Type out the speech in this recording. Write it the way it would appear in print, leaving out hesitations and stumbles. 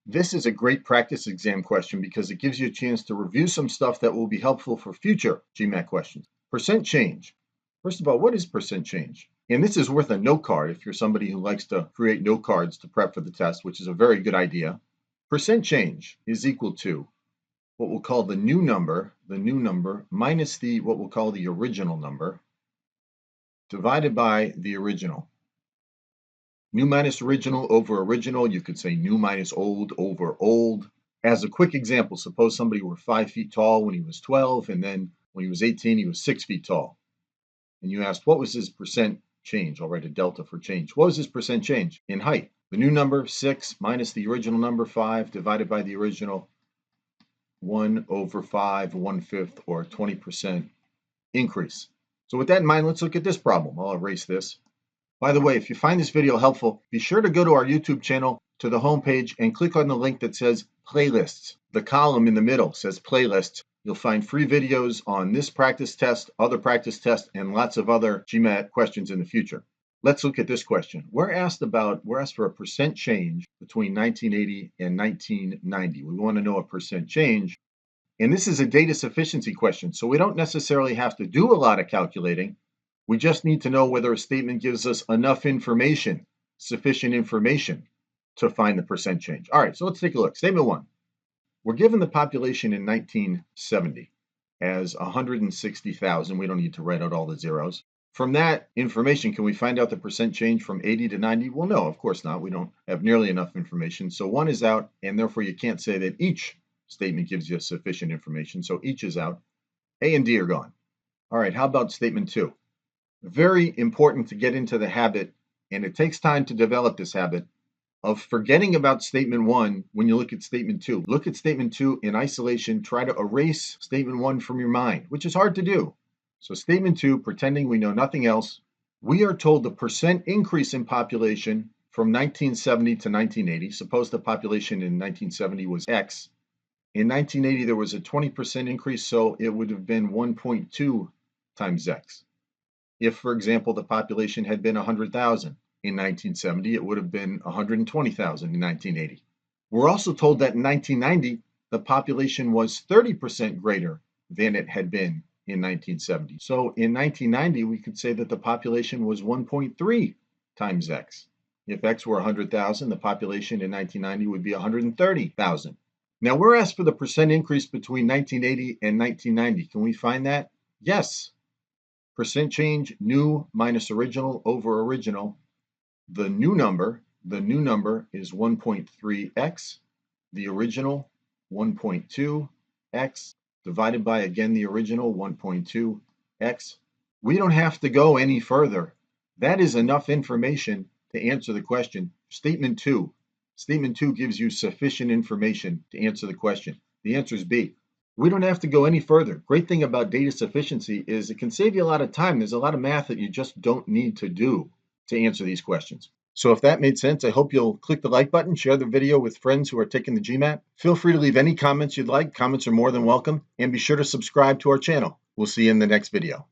This is a great practice exam question because it gives you a chance to review some stuff that will be helpful for future GMAT questions. Percent change. First of all, what is percent change? And this is worth a note card if you're somebody who likes to create note cards to prep for the test, which is a very good idea. Percent change is equal to what we'll call the new number minus what we'll call the original number, divided by the original. New minus original over original, you could say new minus old over old. As a quick example, suppose somebody were 5 feet tall when he was 12, and then when he was 18, he was 6 feet tall. And you asked, what was his percent change? I'll write a delta for change. What was his percent change in height? The new number, 6, minus the original number, 5, divided by the original, 1 over 5, 1/5, or 20% increase. So with that in mind, let's look at this problem. I'll erase this. By the way, if you find this video helpful, be sure to go to our YouTube channel, to the homepage, and click on the link that says Playlists. The column in the middle says Playlists. You'll find free videos on this practice test, other practice tests, and lots of other GMAT questions in the future. Let's look at this question. We're asked for a percent change between 1980 and 1990. We want to know a percent change. And this is a data sufficiency question, so we don't necessarily have to do a lot of calculating. We just need to know whether a statement gives us enough information, sufficient information, to find the percent change. All right, so let's take a look. Statement 1. We're given the population in 1970 as 160,000. We don't need to write out all the zeros. From that information, can we find out the percent change from 80 to 90? Well, no, of course not. We don't have nearly enough information. So 1 is out, and therefore you can't say that each statement gives you sufficient information. So each is out. A and D are gone. All right, how about statement 2? Very important to get into the habit, and it takes time to develop this habit, of forgetting about statement 1 when you look at statement 2. Look at statement 2 in isolation. Try to erase statement 1 from your mind, which is hard to do. So statement 2, pretending we know nothing else, we are told the percent increase in population from 1970 to 1980. Suppose the population in 1970 was X. In 1980, there was a 20% increase, so it would have been 1.2 times X. If, for example, the population had been 100,000 in 1970, it would have been 120,000 in 1980. We're also told that in 1990, the population was 30% greater than it had been in 1970. So in 1990, we could say that the population was 1.3 times X. If X were 100,000, the population in 1990 would be 130,000. Now we're asked for the percent increase between 1980 and 1990. Can we find that? Yes. Percent change, new minus original over original. The new number is 1.3x. The original, 1.2x, divided by, again, the original, 1.2x. We don't have to go any further. That is enough information to answer the question. Statement 2. Statement 2 gives you sufficient information to answer the question. The answer is B. We don't have to go any further. Great thing about data sufficiency is it can save you a lot of time. There's a lot of math that you just don't need to do to answer these questions. So if that made sense, I hope you'll click the like button, share the video with friends who are taking the GMAT. Feel free to leave any comments you'd like. Comments are more than welcome. And be sure to subscribe to our channel. We'll see you in the next video.